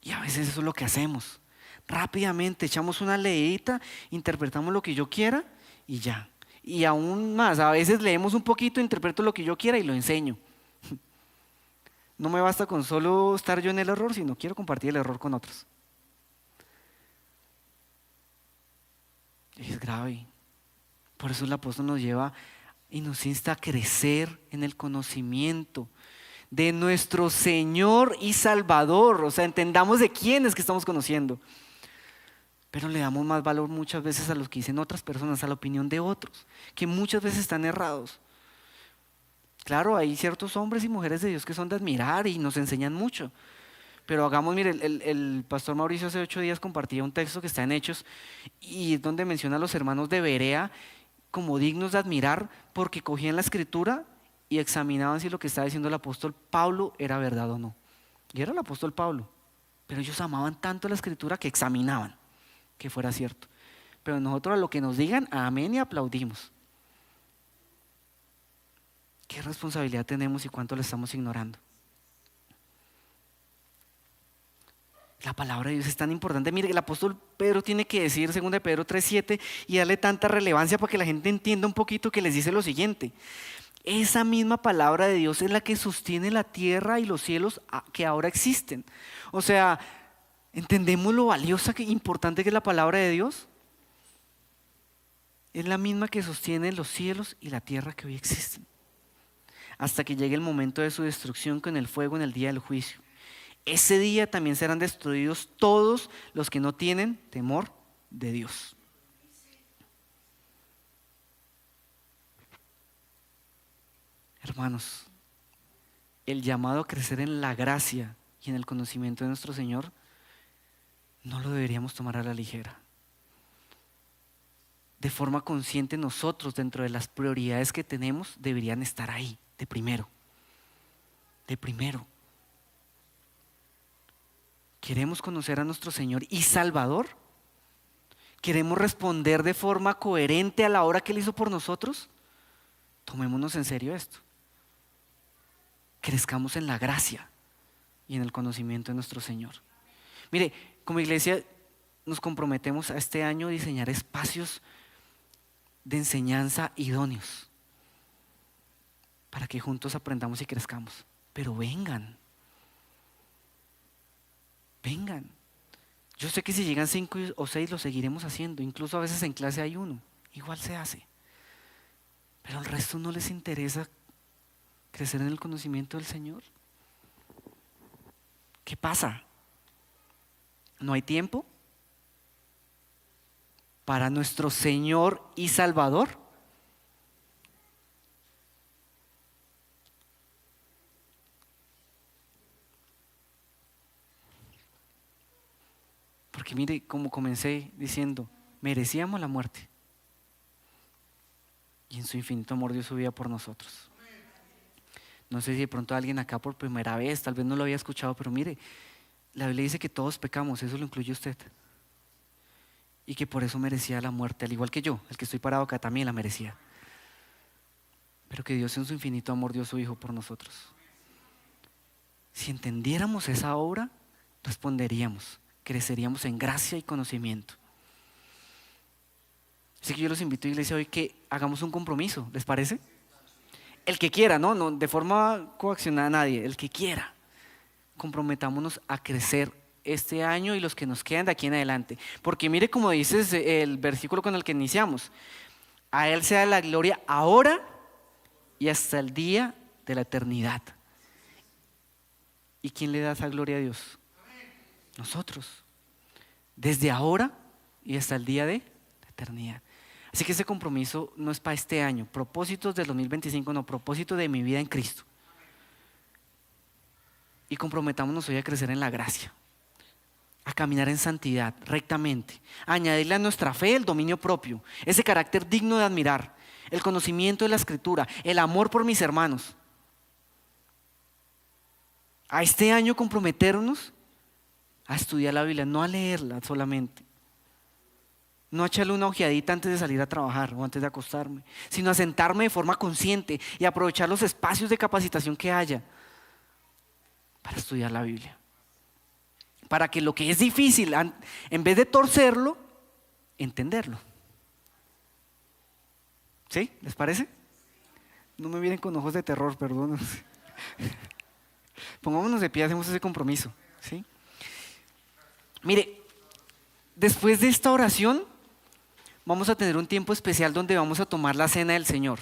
Y a veces eso es lo que hacemos. Rápidamente echamos una leidita, interpretamos lo que yo quiera y ya. Y aún más, a veces leemos un poquito, interpreto lo que yo quiera y lo enseño. No me basta con solo estar yo en el error, sino quiero compartir el error con otros. Es grave. Por eso el apóstol nos lleva y nos insta a crecer en el conocimiento de nuestro Señor y Salvador. O sea, entendamos de quién es que estamos conociendo. Pero le damos más valor muchas veces a lo que dicen otras personas, a la opinión de otros, que muchas veces están errados. Claro, hay ciertos hombres y mujeres de Dios que son de admirar y nos enseñan mucho. Pero hagamos, mire, el pastor Mauricio hace 8 días compartía un texto que está en Hechos y es donde menciona a los hermanos de Berea como dignos de admirar porque cogían la escritura y examinaban si lo que estaba diciendo el apóstol Pablo era verdad o no. Y era el apóstol Pablo, pero ellos amaban tanto la escritura que examinaban que fuera cierto. Pero nosotros a lo que nos digan, amén, y aplaudimos. ¿Qué responsabilidad tenemos y cuánto le estamos ignorando? La palabra de Dios es tan importante. Mire, el apóstol Pedro tiene que decir, 2 Pedro 3:7, y darle tanta relevancia para que la gente entienda un poquito, que les dice lo siguiente: esa misma palabra de Dios es la que sostiene la tierra y los cielos que ahora existen. O sea, ¿entendemos lo valiosa e importante que es la palabra de Dios? Es la misma que sostiene los cielos y la tierra que hoy existen, hasta que llegue el momento de su destrucción con el fuego en el día del juicio. Ese día también serán destruidos todos los que no tienen temor de Dios. Hermanos, el llamado a crecer en la gracia y en el conocimiento de nuestro Señor no lo deberíamos tomar a la ligera. De forma consciente, nosotros, dentro de las prioridades que tenemos, deberían estar ahí, de primero. De primero. ¿Queremos conocer a nuestro Señor y Salvador? ¿Queremos responder de forma coherente a la obra que Él hizo por nosotros? Tomémonos en serio esto. Crezcamos en la gracia y en el conocimiento de nuestro Señor. Mire, como iglesia nos comprometemos a este año a diseñar espacios de enseñanza idóneos para que juntos aprendamos y crezcamos. Pero vengan. Yo sé que si llegan 5 o 6 lo seguiremos haciendo. Incluso a veces en clase hay uno. Igual se hace. Pero al resto no les interesa crecer en el conocimiento del Señor. ¿Qué pasa? ¿No hay tiempo para nuestro Señor y Salvador? Porque mire, como comencé diciendo, merecíamos la muerte. Y en su infinito amor dio su vida por nosotros. No sé si de pronto alguien acá por primera vez, tal vez no lo había escuchado, pero mire, la Biblia dice que todos pecamos, eso lo incluye usted. Y que por eso merecía la muerte, al igual que yo, el que estoy parado acá también la merecía. Pero que Dios en su infinito amor dio a su Hijo por nosotros. Si entendiéramos esa obra, responderíamos, creceríamos en gracia y conocimiento. Así que yo los invito, iglesia, hoy que hagamos un compromiso, ¿les parece? El que quiera, no de forma coaccionada a nadie, el que quiera. Comprometámonos a crecer este año y los que nos quedan de aquí en adelante. Porque mire como dice el versículo con el que iniciamos: a Él sea la gloria ahora y hasta el día de la eternidad. ¿Y quién le da esa gloria a Dios? Nosotros. Desde ahora y hasta el día de la eternidad. Así que ese compromiso no es para este año, propósitos del 2025, no, propósito de mi vida en Cristo. Y comprometámonos hoy a crecer en la gracia, a caminar en santidad, rectamente, a añadirle a nuestra fe el dominio propio, ese carácter digno de admirar, el conocimiento de la Escritura, el amor por mis hermanos. A este año comprometernos a estudiar la Biblia, no a leerla solamente. No a echarle una ojeadita antes de salir a trabajar o antes de acostarme, sino a sentarme de forma consciente y aprovechar los espacios de capacitación que haya para estudiar la Biblia. Para que lo que es difícil, en vez de torcerlo, entenderlo. ¿Sí? ¿Les parece? No me miren con ojos de terror, perdón. Pongámonos de pie, hacemos ese compromiso. ¿Sí? Mire, después de esta oración, vamos a tener un tiempo especial donde vamos a tomar la cena del Señor.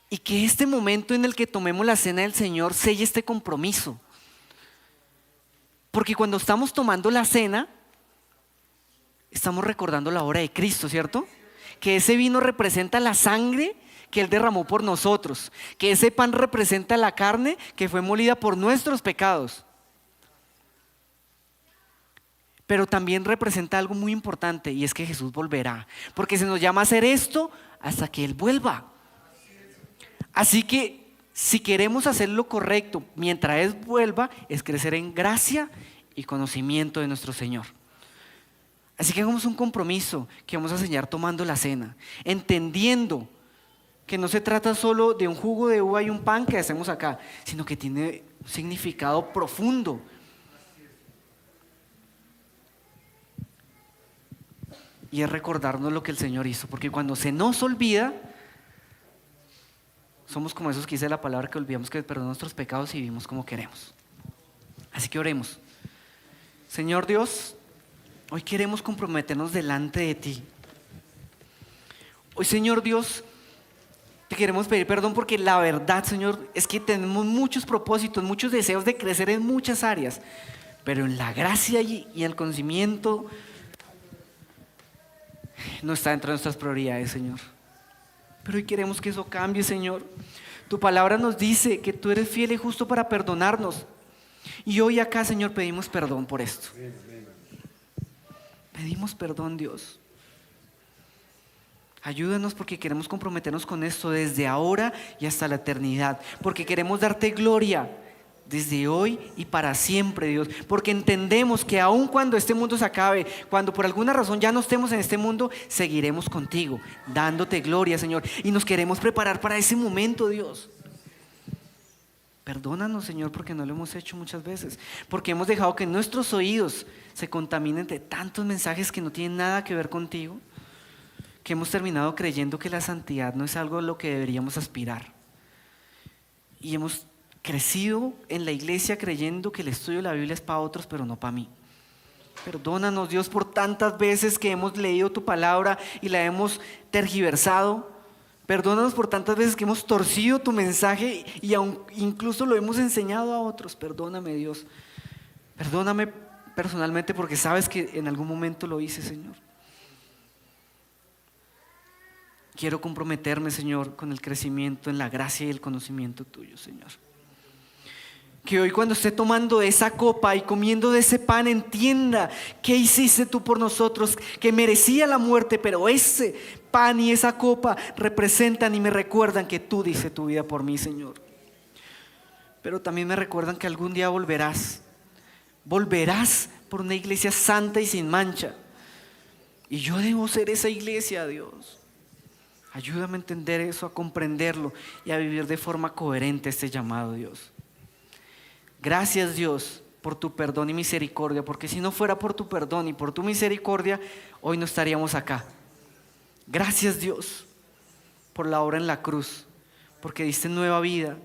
Y que este momento en el que tomemos la cena del Señor selle este compromiso. Porque cuando estamos tomando la cena, estamos recordando la obra de Cristo, ¿cierto? Que ese vino representa la sangre que Él derramó por nosotros, que ese pan representa la carne que fue molida por nuestros pecados. Pero también representa algo muy importante, y es que Jesús volverá, porque se nos llama a hacer esto hasta que Él vuelva. Así que si queremos hacer lo correcto mientras Él vuelva, es crecer en gracia y conocimiento de nuestro Señor. Así que hagamos un compromiso que vamos a enseñar tomando la cena, entendiendo que no se trata solo de un jugo de uva y un pan que hacemos acá, sino que tiene un significado profundo. Y es recordarnos lo que el Señor hizo, porque cuando se nos olvida, somos como esos que dice la palabra, que olvidamos que perdonó nuestros pecados y vivimos como queremos. Así que oremos. Señor Dios, hoy queremos comprometernos delante de ti. Hoy, Señor Dios, te queremos pedir perdón porque la verdad, Señor, es que tenemos muchos propósitos, muchos deseos de crecer en muchas áreas, pero en la gracia y el conocimiento no está dentro de nuestras prioridades, Señor. Pero hoy queremos que eso cambie, Señor. Tu palabra nos dice que tú eres fiel y justo para perdonarnos. Y hoy acá, Señor, pedimos perdón por esto. Pedimos perdón, Dios. Ayúdanos porque queremos comprometernos con esto desde ahora y hasta la eternidad. Porque queremos darte gloria desde hoy y para siempre, Dios. Porque entendemos que aun cuando este mundo se acabe, cuando por alguna razón ya no estemos en este mundo, seguiremos contigo, dándote gloria, Señor. Y nos queremos preparar para ese momento, Dios. Perdónanos, Señor, porque no lo hemos hecho muchas veces. Porque hemos dejado que nuestros oídos se contaminen de tantos mensajes que no tienen nada que ver contigo. Que hemos terminado creyendo que la santidad no es algo a lo que deberíamos aspirar. Y hemos crecido en la iglesia creyendo que el estudio de la Biblia es para otros, pero no para mí. Perdónanos, Dios, por tantas veces que hemos leído tu palabra y la hemos tergiversado. Perdónanos por tantas veces que hemos torcido tu mensaje y incluso lo hemos enseñado a otros. Perdóname, Dios. Perdóname personalmente porque sabes que en algún momento lo hice, Señor. Quiero comprometerme, Señor, con el crecimiento en la gracia y el conocimiento tuyo, Señor. Que hoy cuando esté tomando de esa copa y comiendo de ese pan entienda qué hiciste tú por nosotros, que merecía la muerte, pero ese pan y esa copa representan y me recuerdan que tú diste tu vida por mí, Señor. Pero también me recuerdan que algún día volverás por una iglesia santa y sin mancha. Y yo debo ser esa iglesia, Dios. Ayúdame a entender eso, a comprenderlo y a vivir de forma coherente este llamado, Dios. Gracias, Dios, por tu perdón y misericordia, porque si no fuera por tu perdón y por tu misericordia, hoy no estaríamos acá. Gracias, Dios, por la obra en la cruz, porque diste nueva vida.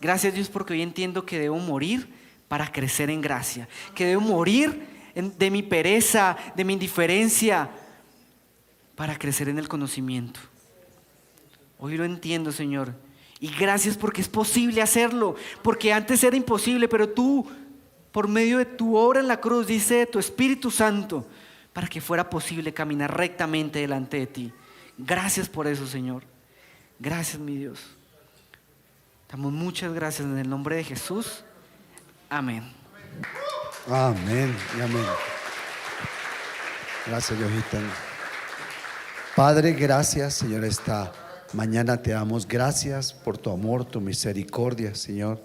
Gracias, Dios, porque hoy entiendo que debo morir para crecer en gracia, que debo morir de mi pereza, de mi indiferencia, para crecer en el conocimiento. Hoy lo entiendo, Señor. Y gracias porque es posible hacerlo, porque antes era imposible, pero tú, por medio de tu obra en la cruz, dice de tu Espíritu Santo, para que fuera posible caminar rectamente delante de ti. Gracias por eso, Señor. Gracias, mi Dios. Damos muchas gracias en el nombre de Jesús. Amén. Amén y amén. Gracias, Diosito. Padre, gracias, Señor, esta mañana te damos gracias por tu amor, tu misericordia, Señor.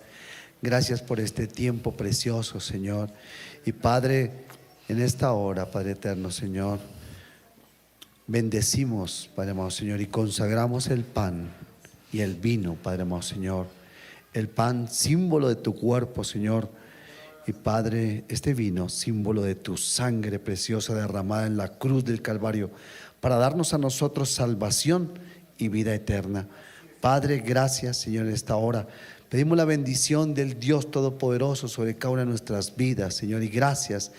Gracias por este tiempo precioso, Señor. Y Padre, en esta hora, Padre eterno, Señor, bendecimos, Padre amado, Señor, y consagramos el pan y el vino, Padre amado, Señor. El pan, símbolo de tu cuerpo, Señor. Y Padre, este vino, símbolo de tu sangre preciosa derramada en la cruz del Calvario, para darnos a nosotros salvación y vida eterna. Padre, gracias, Señor, en esta hora. Pedimos la bendición del Dios Todopoderoso sobre cada una de nuestras vidas, Señor, y gracias.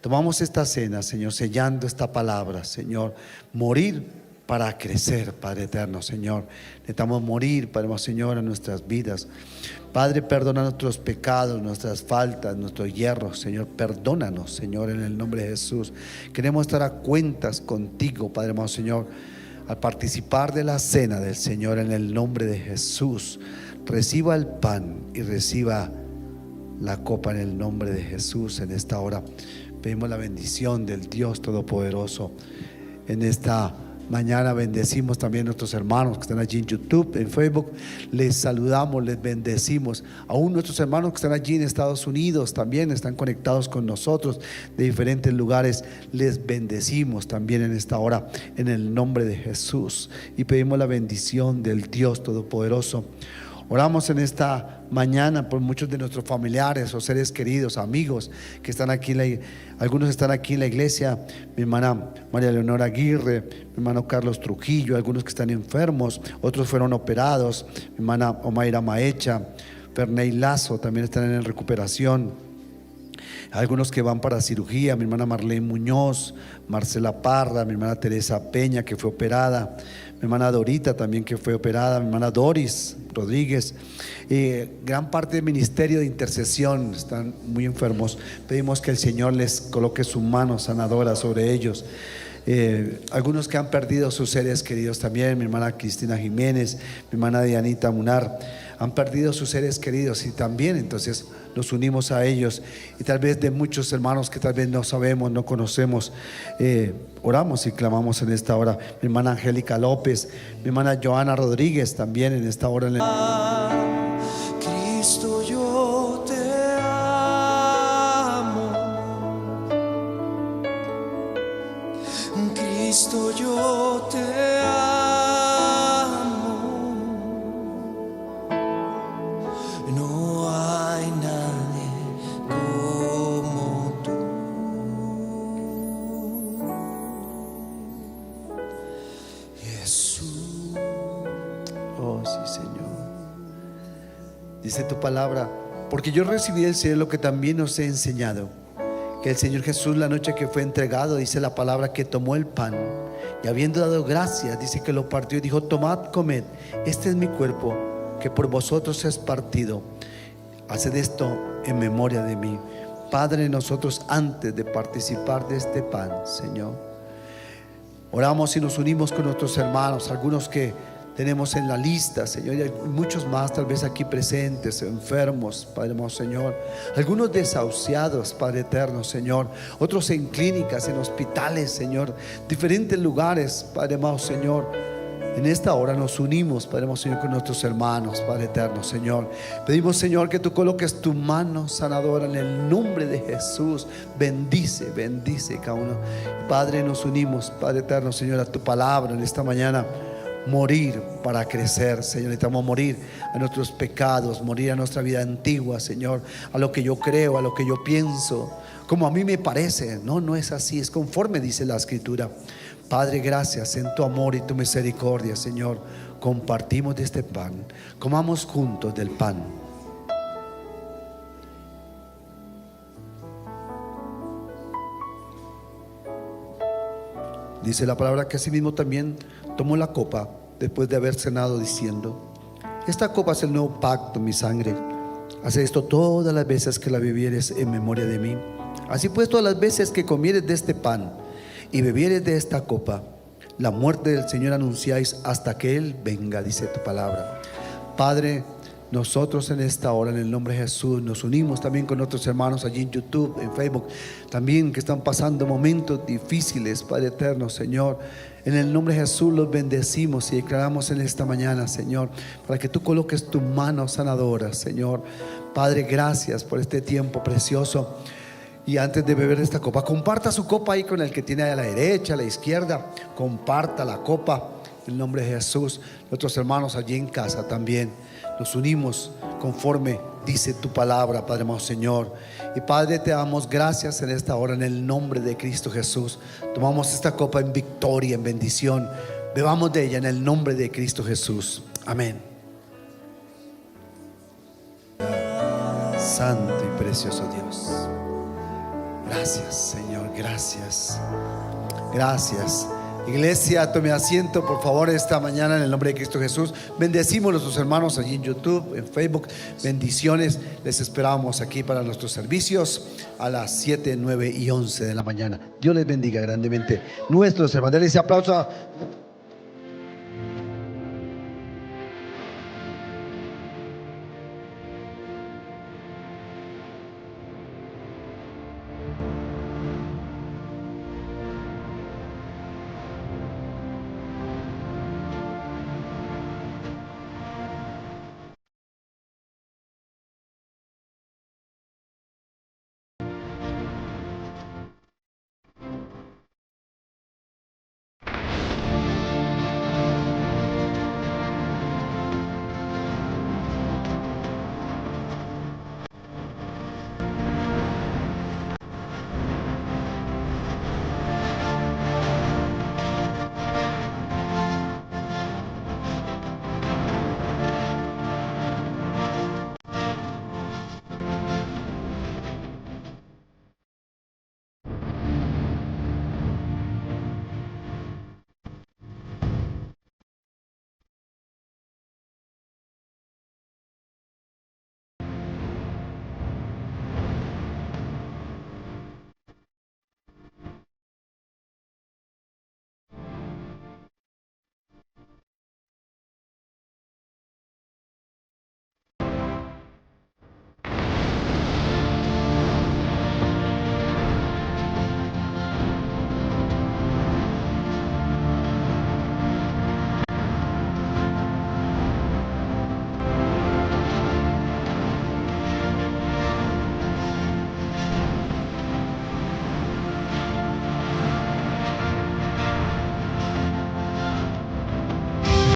Tomamos esta cena, Señor, sellando esta palabra, Señor. Morir para crecer, Padre eterno, Señor. Necesitamos morir, Padre, Señor, en nuestras vidas. Padre, perdona nuestros pecados, nuestras faltas, nuestros hierros, Señor. Perdónanos, Señor, en el nombre de Jesús. Queremos estar a cuentas contigo, Padre, Señor, al participar de la cena del Señor, en el nombre de Jesús. Reciba el pan y reciba la copa en el nombre de Jesús. En esta hora pedimos la bendición del Dios Todopoderoso. En esta mañana bendecimos también a nuestros hermanos que están allí en YouTube, en Facebook. Les saludamos, les bendecimos. Aún nuestros hermanos que están allí en Estados Unidos también están conectados con nosotros de diferentes lugares. Les bendecimos también en esta hora en el nombre de Jesús. Y pedimos la bendición del Dios Todopoderoso. Oramos en esta mañana por muchos de nuestros familiares o seres queridos, amigos que están aquí. Algunos están aquí en la iglesia. Mi hermana María Leonora Aguirre, mi hermano Carlos Trujillo, algunos que están enfermos, otros fueron operados. Mi hermana Omaira Maecha, Ferney Lazo también están en recuperación. Algunos que van para cirugía, mi hermana Marlene Muñoz, Marcela Parra, mi hermana Teresa Peña que fue operada, mi hermana Dorita también que fue operada, mi hermana Doris Rodríguez. Gran parte del ministerio de intercesión están muy enfermos. Pedimos que el Señor les coloque su mano sanadora sobre ellos. Algunos que han perdido sus seres queridos también, mi hermana Cristina Jiménez, mi hermana Dianita Munar, han perdido sus seres queridos y también entonces nos unimos a ellos. Y tal vez de muchos hermanos que tal vez no sabemos, no conocemos, oramos y clamamos en esta hora. Mi hermana Angélica López, mi hermana Joana Rodríguez también en esta hora. Cristo, yo te amo. Cristo, yo te amo. No hay nadie como tú. Jesús. Oh, sí, Señor. Dice tu palabra: porque yo recibí del cielo lo que también os he enseñado, que el Señor Jesús, la noche que fue entregado, dice la palabra, que tomó el pan y habiendo dado gracias, dice que lo partió y dijo: tomad, comed, este es mi cuerpo que por vosotros es partido. Haced esto en memoria de mí. Padre, nosotros antes de participar de este pan, Señor, oramos y nos unimos con nuestros hermanos, algunos que tenemos en la lista, Señor, y hay muchos más tal vez aquí presentes, enfermos, Padre amado, Señor, algunos desahuciados, Padre eterno, Señor, otros en clínicas, en hospitales, Señor, diferentes lugares, Padre amado, Señor. En esta hora nos unimos, Padre amado, Señor, con nuestros hermanos, Padre eterno, Señor. Pedimos, Señor, que tú coloques tu mano sanadora en el nombre de Jesús. Bendice, bendice cada uno. Padre, nos unimos, Padre eterno, Señor, a tu palabra en esta mañana. Morir para crecer, Señor. Necesitamos morir a nuestros pecados, morir a nuestra vida antigua, Señor, a lo que yo creo, a lo que yo pienso, como a mí me parece. No es así, es conforme dice la Escritura. Padre, gracias en tu amor y tu misericordia, Señor. Compartimos de este pan, comamos juntos del pan. Dice la palabra que asimismo también tomó la copa después de haber cenado, diciendo: esta copa es el nuevo pacto en mi sangre. Haz esto todas las veces que la bebieres en memoria de mí. Así pues, todas las veces que comieres de este pan y bebieres de esta copa, la muerte del Señor anunciáis hasta que Él venga, dice tu palabra. Padre, nosotros en esta hora, en el nombre de Jesús, nos unimos también con nuestros hermanos allí en YouTube, en Facebook, también que están pasando momentos difíciles, Padre eterno, Señor. En el nombre de Jesús los bendecimos y declaramos en esta mañana, Señor, para que tú coloques tu mano sanadora, Señor. Padre, gracias por este tiempo precioso. Y antes de beber esta copa, comparta su copa ahí con el que tiene a la derecha, a la izquierda. Comparta la copa en el nombre de Jesús. Nuestros hermanos allí en casa también nos unimos conforme dice tu palabra, Padre amado, Señor. Y Padre, te damos gracias en esta hora en el nombre de Cristo Jesús. Tomamos esta copa en victoria, en bendición. Bebamos de ella en el nombre de Cristo Jesús. Amén. Santo y precioso Dios, Gracias, Señor, gracias. Gracias. Iglesia, tome asiento por favor esta mañana en el nombre de Cristo Jesús. Bendecimos a nuestros hermanos allí en YouTube, en Facebook. Bendiciones. Les esperamos aquí para nuestros servicios a las 7, 9 y 11 de la mañana. Dios les bendiga grandemente. Nuestros hermanos, denle ese aplauso.